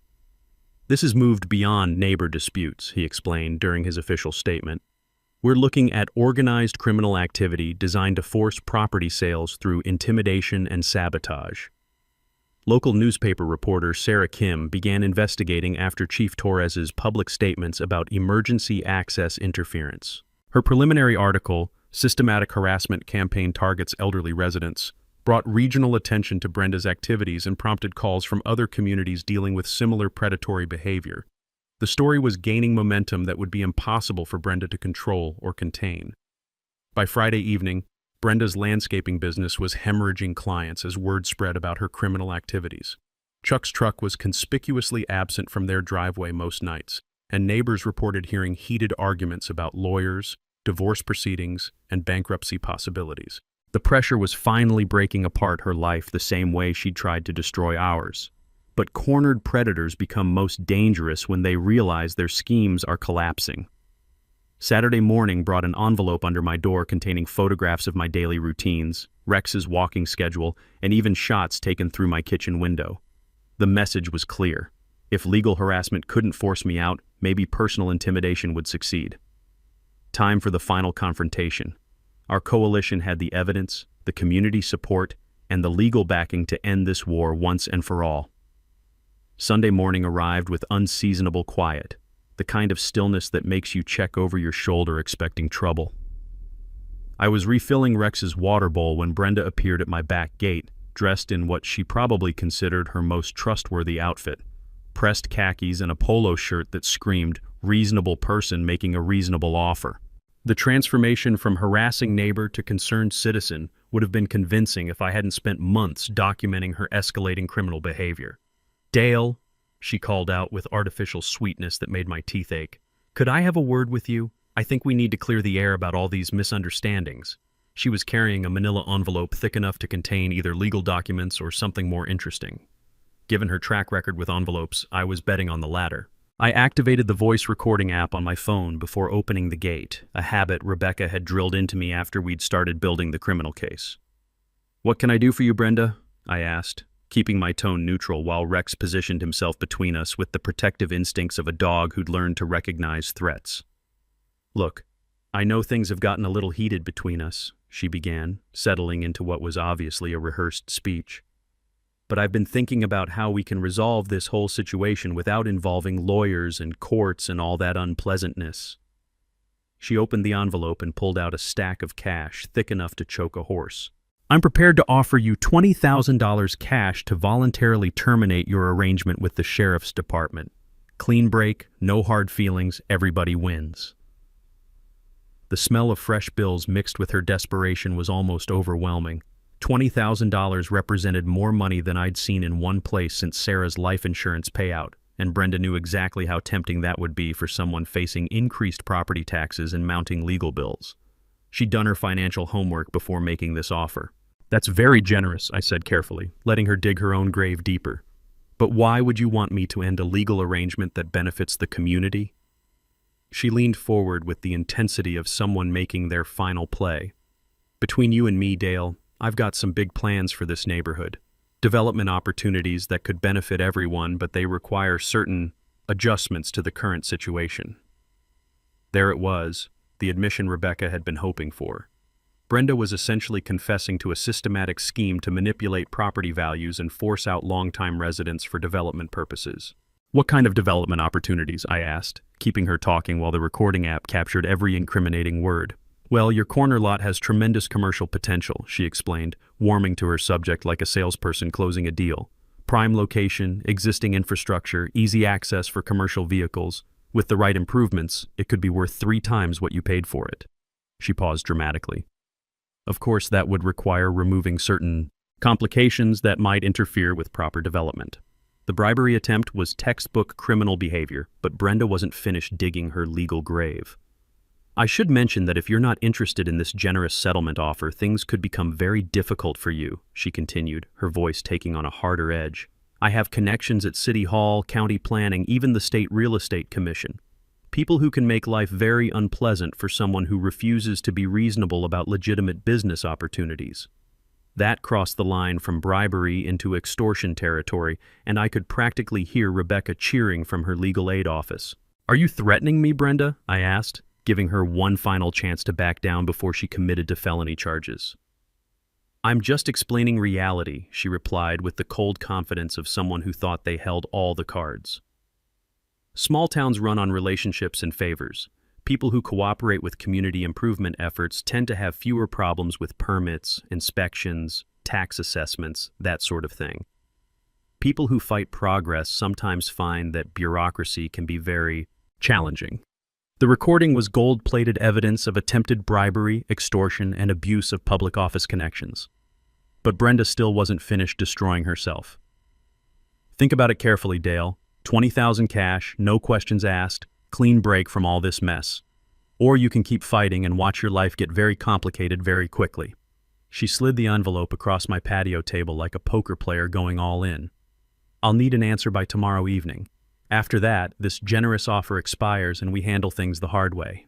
This has moved beyond neighbor disputes, he explained during his official statement. We're looking at organized criminal activity designed to force property sales through intimidation and sabotage. Local newspaper reporter Sarah Kim began investigating after Chief Torres's public statements about emergency access interference. Her preliminary article, Systematic Harassment Campaign Targets Elderly Residents, brought regional attention to Brenda's activities and prompted calls from other communities dealing with similar predatory behavior. The story was gaining momentum that would be impossible for Brenda to control or contain. By Friday evening, Brenda's landscaping business was hemorrhaging clients as word spread about her criminal activities. Chuck's truck was conspicuously absent from their driveway most nights, and neighbors reported hearing heated arguments about lawyers, divorce proceedings, and bankruptcy possibilities. The pressure was finally breaking apart her life the same way she'd tried to destroy ours. But cornered predators become most dangerous when they realize their schemes are collapsing. Saturday morning brought an envelope under my door containing photographs of my daily routines, Rex's walking schedule, and even shots taken through my kitchen window. The message was clear. If legal harassment couldn't force me out, maybe personal intimidation would succeed. Time for the final confrontation. Our coalition had the evidence, the community support, and the legal backing to end this war once and for all. Sunday morning arrived with unseasonable quiet, the kind of stillness that makes you check over your shoulder expecting trouble. I was refilling Rex's water bowl when Brenda appeared at my back gate, dressed in what she probably considered her most trustworthy outfit, pressed khakis and a polo shirt that screamed, "Reasonable person making a reasonable offer." The transformation from harassing neighbor to concerned citizen would have been convincing if I hadn't spent months documenting her escalating criminal behavior. "Dale," she called out with artificial sweetness that made my teeth ache, "could I have a word with you? I think we need to clear the air about all these misunderstandings." She was carrying a manila envelope thick enough to contain either legal documents or something more interesting. Given her track record with envelopes, I was betting on the latter. I activated the voice recording app on my phone before opening the gate, a habit Rebecca had drilled into me after we'd started building the criminal case. "What can I do for you, Brenda?" I asked, keeping my tone neutral while Rex positioned himself between us with the protective instincts of a dog who'd learned to recognize threats. "Look, I know things have gotten a little heated between us," she began, settling into what was obviously a rehearsed speech. "But I've been thinking about how we can resolve this whole situation without involving lawyers and courts and all that unpleasantness." She opened the envelope and pulled out a stack of cash thick enough to choke a horse. "I'm prepared to offer you $20,000 cash to voluntarily terminate your arrangement with the sheriff's department. Clean break, no hard feelings, everybody wins." The smell of fresh bills mixed with her desperation was almost overwhelming. $20,000 represented more money than I'd seen in one place since Sarah's life insurance payout, and Brenda knew exactly how tempting that would be for someone facing increased property taxes and mounting legal bills. She'd done her financial homework before making this offer. "That's very generous," I said carefully, letting her dig her own grave deeper. "But why would you want me to end a legal arrangement that benefits the community?" She leaned forward with the intensity of someone making their final play. "Between you and me, Dale, I've got some big plans for this neighborhood. Development opportunities that could benefit everyone, but they require certain adjustments to the current situation." There it was, the admission Rebecca had been hoping for. Brenda was essentially confessing to a systematic scheme to manipulate property values and force out longtime residents for development purposes. "What kind of development opportunities?" I asked, keeping her talking while the recording app captured every incriminating word. "Well, your corner lot has tremendous commercial potential," she explained, warming to her subject like a salesperson closing a deal. "Prime location, existing infrastructure, easy access for commercial vehicles. With the right improvements, it could be worth 3 times what you paid for it." She paused dramatically. "Of course, that would require removing certain complications that might interfere with proper development." The bribery attempt was textbook criminal behavior, but Brenda wasn't finished digging her legal grave. "I should mention that if you're not interested in this generous settlement offer, things could become very difficult for you," she continued, her voice taking on a harder edge. "I have connections at City Hall, County Planning, even the State Real Estate Commission. People who can make life very unpleasant for someone who refuses to be reasonable about legitimate business opportunities." That crossed the line from bribery into extortion territory, and I could practically hear Rebecca cheering from her legal aid office. "Are you threatening me, Brenda?" I asked, giving her one final chance to back down before she committed to felony charges. "I'm just explaining reality," she replied with the cold confidence of someone who thought they held all the cards. "Small towns run on relationships and favors. People who cooperate with community improvement efforts tend to have fewer problems with permits, inspections, tax assessments, that sort of thing. People who fight progress sometimes find that bureaucracy can be very challenging." The recording was gold-plated evidence of attempted bribery, extortion, and abuse of public office connections. But Brenda still wasn't finished destroying herself. "Think about it carefully, Dale. 20,000 cash, no questions asked, clean break from all this mess. Or you can keep fighting and watch your life get very complicated very quickly." She slid the envelope across my patio table like a poker player going all in. "I'll need an answer by tomorrow evening. After that, this generous offer expires and we handle things the hard way."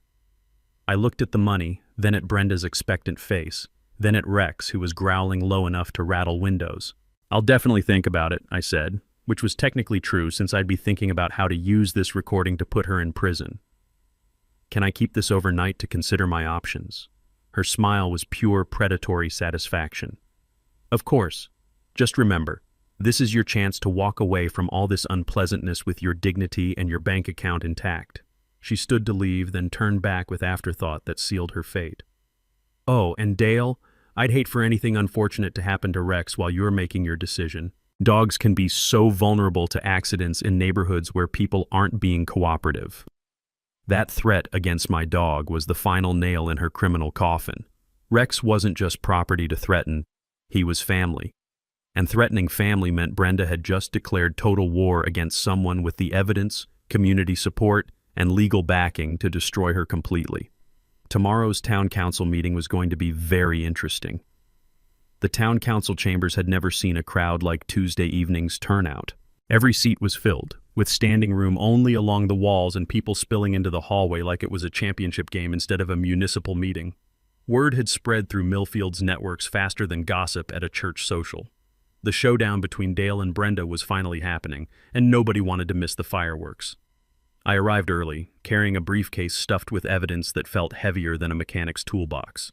I looked at the money, then at Brenda's expectant face, then at Rex, who was growling low enough to rattle windows. "I'll definitely think about it," I said, which was technically true since I'd be thinking about how to use this recording to put her in prison. "Can I keep this overnight to consider my options?" Her smile was pure predatory satisfaction. "Of course. Just remember, this is your chance to walk away from all this unpleasantness with your dignity and your bank account intact." She stood to leave, then turned back with afterthought that sealed her fate. "Oh, and Dale, I'd hate for anything unfortunate to happen to Rex while you're making your decision. Dogs can be so vulnerable to accidents in neighborhoods where people aren't being cooperative." That threat against my dog was the final nail in her criminal coffin. Rex wasn't just property to threaten, he was family. And threatening family meant Brenda had just declared total war against someone with the evidence, community support, and legal backing to destroy her completely. Tomorrow's town council meeting was going to be very interesting. The town council chambers had never seen a crowd like Tuesday evening's turnout. Every seat was filled, with standing room only along the walls and people spilling into the hallway like it was a championship game instead of a municipal meeting. Word had spread through Millfield's networks faster than gossip at a church social. The showdown between Dale and Brenda was finally happening, and nobody wanted to miss the fireworks. I arrived early, carrying a briefcase stuffed with evidence that felt heavier than a mechanic's toolbox.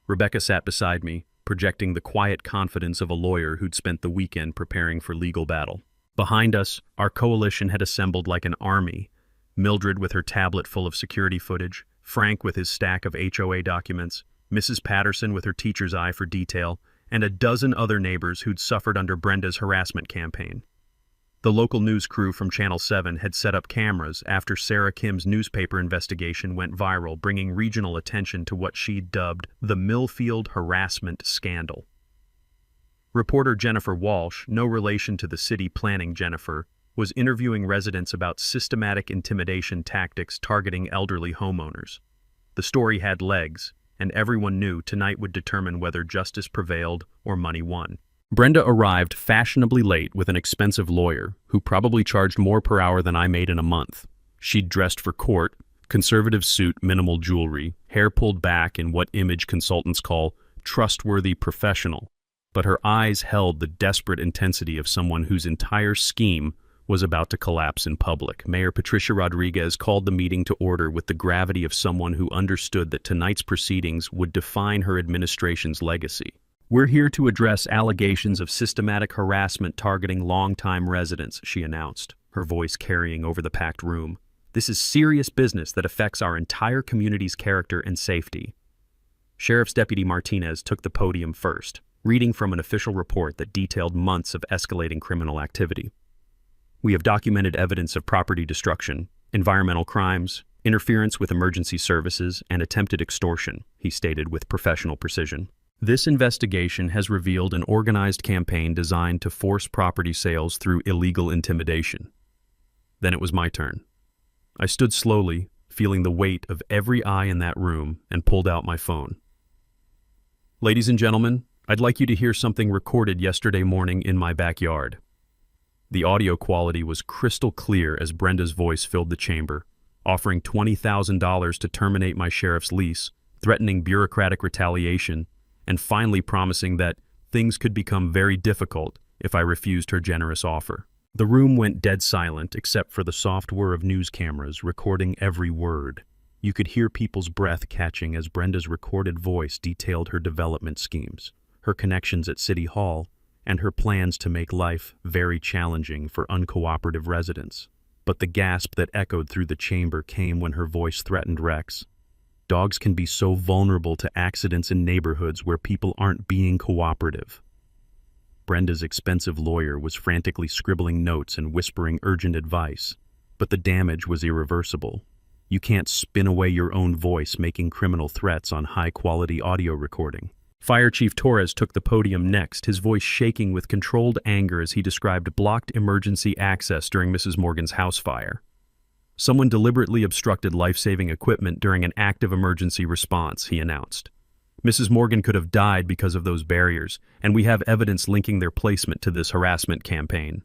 Rebecca sat beside me, projecting the quiet confidence of a lawyer who'd spent the weekend preparing for legal battle. Behind us, our coalition had assembled like an army. Mildred with her tablet full of security footage, Frank with his stack of HOA documents, Mrs. Patterson with her teacher's eye for detail, and a dozen other neighbors who'd suffered under Brenda's harassment campaign. The local news crew from Channel 7 had set up cameras after Sarah Kim's newspaper investigation went viral, bringing regional attention to what she'd dubbed the Millfield harassment scandal. Reporter Jennifer Walsh, no relation to the city planning Jennifer, was interviewing residents about systematic intimidation tactics targeting elderly homeowners. The story had legs, and everyone knew tonight would determine whether justice prevailed or money won. Brenda arrived fashionably late with an expensive lawyer who probably charged more per hour than I made in a month. She'd dressed for court, conservative suit, minimal jewelry, hair pulled back in what image consultants call trustworthy professional. But her eyes held the desperate intensity of someone whose entire scheme was about to collapse in public. Mayor Patricia Rodriguez called the meeting to order with the gravity of someone who understood that tonight's proceedings would define her administration's legacy. "We're here to address allegations of systematic harassment targeting longtime residents," she announced, her voice carrying over the packed room. "This is serious business that affects our entire community's character and safety." Sheriff's Deputy Martinez took the podium first, reading from an official report that detailed months of escalating criminal activity. "We have documented evidence of property destruction, environmental crimes, interference with emergency services, and attempted extortion," he stated with professional precision. "This investigation has revealed an organized campaign designed to force property sales through illegal intimidation." Then it was my turn. I stood slowly, feeling the weight of every eye in that room, and pulled out my phone. "Ladies and gentlemen, I'd like you to hear something recorded yesterday morning in my backyard." The audio quality was crystal clear as Brenda's voice filled the chamber, offering $20,000 to terminate my sheriff's lease, threatening bureaucratic retaliation, and finally promising that things could become very difficult if I refused her generous offer. The room went dead silent except for the soft whir of news cameras recording every word. You could hear people's breath catching as Brenda's recorded voice detailed her development schemes, her connections at City Hall, and her plans to make life very challenging for uncooperative residents. But the gasp that echoed through the chamber came when her voice threatened Rex. Dogs can be so vulnerable to accidents in neighborhoods where people aren't being cooperative. Brenda's expensive lawyer was frantically scribbling notes and whispering urgent advice, but the damage was irreversible. You can't spin away your own voice making criminal threats on high-quality audio recording. Fire Chief Torres took the podium next, his voice shaking with controlled anger as he described blocked emergency access during Mrs. Morgan's house fire. "Someone deliberately obstructed life-saving equipment during an active emergency response," he announced. "Mrs. Morgan could have died because of those barriers, and we have evidence linking their placement to this harassment campaign."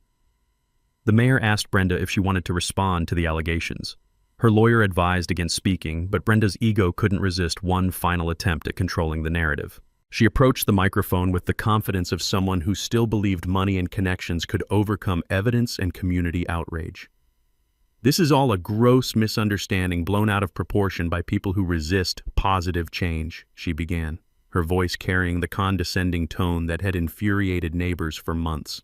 The mayor asked Brenda if she wanted to respond to the allegations. Her lawyer advised against speaking, but Brenda's ego couldn't resist one final attempt at controlling the narrative. She approached the microphone with the confidence of someone who still believed money and connections could overcome evidence and community outrage. "This is all a gross misunderstanding blown out of proportion by people who resist positive change," she began, her voice carrying the condescending tone that had infuriated neighbors for months.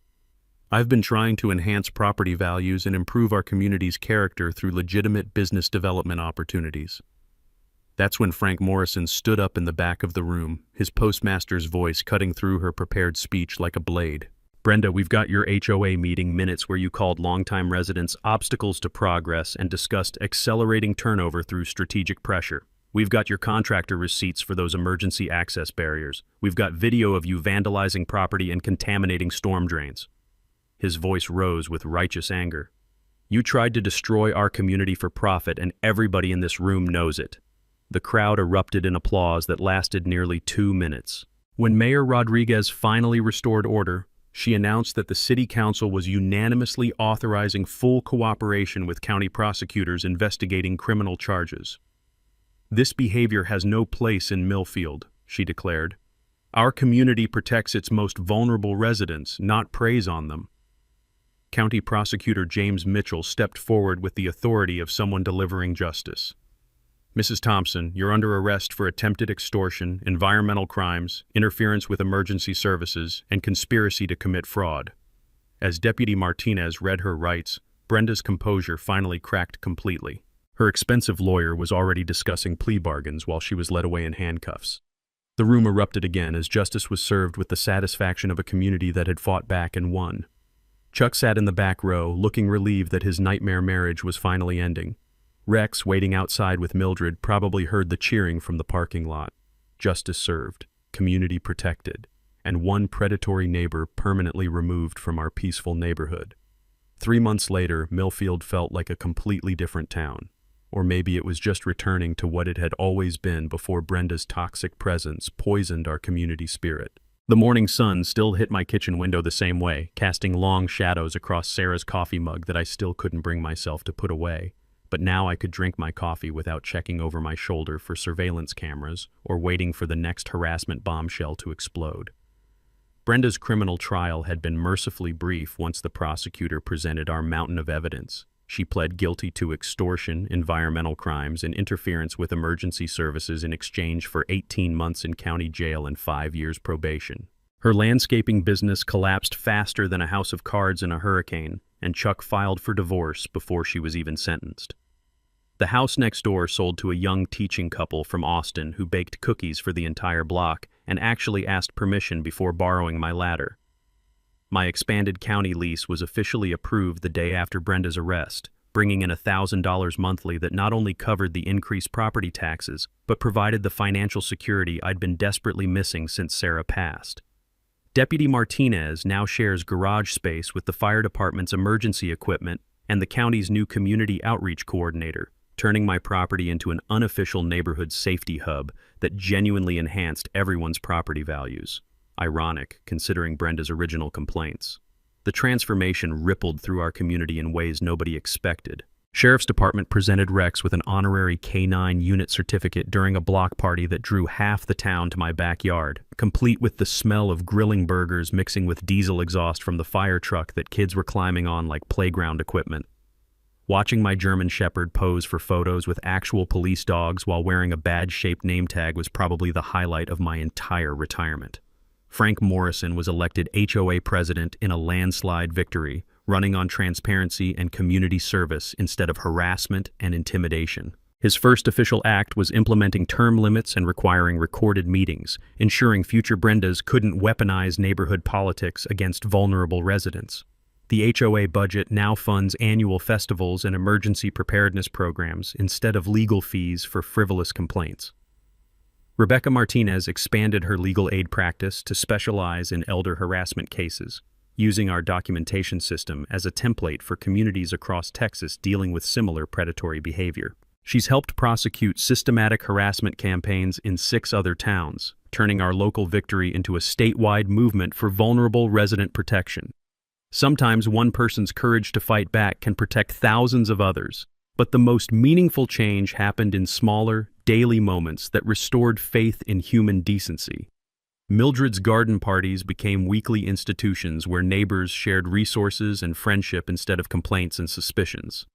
"I've been trying to enhance property values and improve our community's character through legitimate business development opportunities." That's when Frank Morrison stood up in the back of the room, his postmaster's voice cutting through her prepared speech like a blade. "Brenda, we've got your HOA meeting minutes where you called longtime residents obstacles to progress and discussed accelerating turnover through strategic pressure. We've got your contractor receipts for those emergency access barriers. We've got video of you vandalizing property and contaminating storm drains." His voice rose with righteous anger. "You tried to destroy our community for profit, and everybody in this room knows it." The crowd erupted in applause that lasted nearly 2 minutes. When Mayor Rodriguez finally restored order, She announced that the city council was unanimously authorizing full cooperation with county prosecutors investigating criminal charges. "This behavior has no place in Millfield," she declared. "Our community protects its most vulnerable residents, not preys on them." County Prosecutor James Mitchell stepped forward with the authority of someone delivering justice. "Mrs. Thompson, you're under arrest for attempted extortion, environmental crimes, interference with emergency services, and conspiracy to commit fraud." As Deputy Martinez read her rights, Brenda's composure finally cracked completely. Her expensive lawyer was already discussing plea bargains while she was led away in handcuffs. The room erupted again as justice was served with the satisfaction of a community that had fought back and won. Chuck sat in the back row, looking relieved that his nightmare marriage was finally ending. Rex, waiting outside with Mildred, probably heard the cheering from the parking lot. Justice served, community protected, and one predatory neighbor permanently removed from our peaceful neighborhood. 3 months later, Millfield felt like a completely different town. Or maybe it was just returning to what it had always been before Brenda's toxic presence poisoned our community spirit. The morning sun still hit my kitchen window the same way, casting long shadows across Sarah's coffee mug that I still couldn't bring myself to put away. But now I could drink my coffee without checking over my shoulder for surveillance cameras or waiting for the next harassment bombshell to explode. Brenda's criminal trial had been mercifully brief once the prosecutor presented our mountain of evidence. She pled guilty to extortion, environmental crimes, and interference with emergency services in exchange for 18 months in county jail and 5 years probation. Her landscaping business collapsed faster than a house of cards in a hurricane, and Chuck filed for divorce before she was even sentenced. The house next door sold to a young teaching couple from Austin who baked cookies for the entire block and actually asked permission before borrowing my ladder. My expanded county lease was officially approved the day after Brenda's arrest, bringing in $1,000 monthly that not only covered the increased property taxes, but provided the financial security I'd been desperately missing since Sarah passed. Deputy Martinez now shares garage space with the fire department's emergency equipment and the county's new community outreach coordinator, turning my property into an unofficial neighborhood safety hub that genuinely enhanced everyone's property values. Ironic, considering Brenda's original complaints. The transformation rippled through our community in ways nobody expected. Sheriff's Department presented Rex with an honorary K-9 unit certificate during a block party that drew half the town to my backyard, complete with the smell of grilling burgers mixing with diesel exhaust from the fire truck that kids were climbing on like playground equipment. Watching my German Shepherd pose for photos with actual police dogs while wearing a badge-shaped name tag was probably the highlight of my entire retirement. Frank Morrison was elected HOA president in a landslide victory, running on transparency and community service instead of harassment and intimidation. His first official act was implementing term limits and requiring recorded meetings, ensuring future Brendas couldn't weaponize neighborhood politics against vulnerable residents. The HOA budget now funds annual festivals and emergency preparedness programs instead of legal fees for frivolous complaints. Rebecca Martinez expanded her legal aid practice to specialize in elder harassment cases, using our documentation system as a template for communities across Texas dealing with similar predatory behavior. She's helped prosecute systematic harassment campaigns in 6 other towns, turning our local victory into a statewide movement for vulnerable resident protection. Sometimes one person's courage to fight back can protect thousands of others, but the most meaningful change happened in smaller, daily moments that restored faith in human decency. Mildred's garden parties became weekly institutions where neighbors shared resources and friendship instead of complaints and suspicions.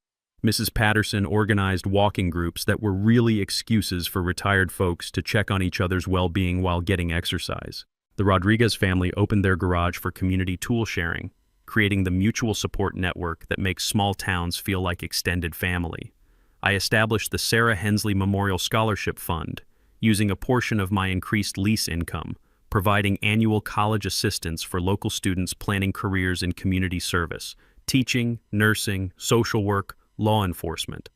Mrs. Patterson organized walking groups that were really excuses for retired folks to check on each other's well-being while getting exercise. The Rodriguez family opened their garage for community tool sharing, creating the mutual support network that makes small towns feel like extended family. I established the Sarah Hensley Memorial Scholarship Fund, using a portion of my increased lease income, providing annual college assistance for local students planning careers in community service, teaching, nursing, social work, law enforcement.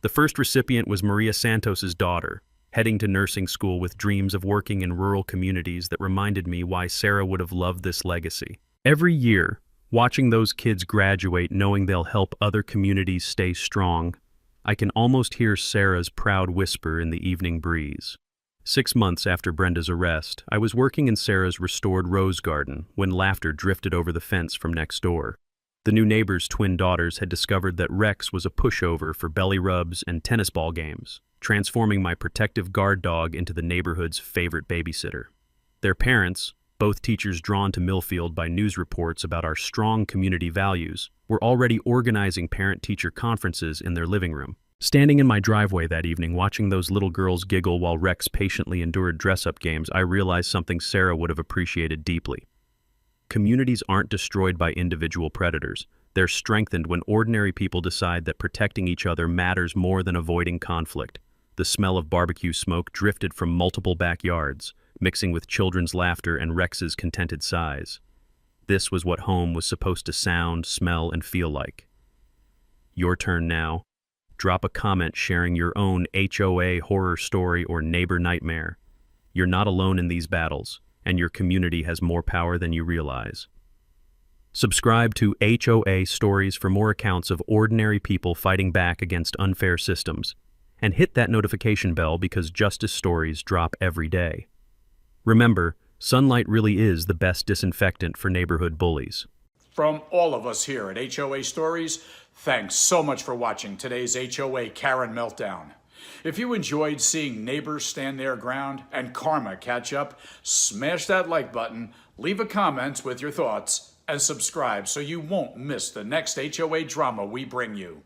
The first recipient was Maria Santos's daughter, heading to nursing school with dreams of working in rural communities that reminded me why Sarah would have loved this legacy. Every year, watching those kids graduate knowing they'll help other communities stay strong, I can almost hear Sarah's proud whisper in the evening breeze. 6 months after Brenda's arrest, I was working in Sarah's restored rose garden when laughter drifted over the fence from next door. The new neighbor's twin daughters had discovered that Rex was a pushover for belly rubs and tennis ball games, transforming my protective guard dog into the neighborhood's favorite babysitter. Their parents, both teachers drawn to Millfield by news reports about our strong community values, were already organizing parent-teacher conferences in their living room. Standing in my driveway that evening, watching those little girls giggle while Rex patiently endured dress-up games, I realized something Sarah would have appreciated deeply. Communities aren't destroyed by individual predators. They're strengthened when ordinary people decide that protecting each other matters more than avoiding conflict. The smell of barbecue smoke drifted from multiple backyards, mixing with children's laughter and Rex's contented sighs. This was what home was supposed to sound, smell, and feel like. Your turn now. Drop a comment sharing your own HOA horror story or neighbor nightmare. You're not alone in these battles, and your community has more power than you realize. Subscribe to HOA Stories for more accounts of ordinary people fighting back against unfair systems, and hit that notification bell because justice stories drop every day. Remember, sunlight really is the best disinfectant for neighborhood bullies.
From all of us here at HOA Stories, thanks so much for watching today's HOA Karen Meltdown. If you enjoyed seeing neighbors stand their ground and karma catch up, smash that like button, leave a comment with your thoughts, and subscribe so you won't miss the next HOA drama we bring you.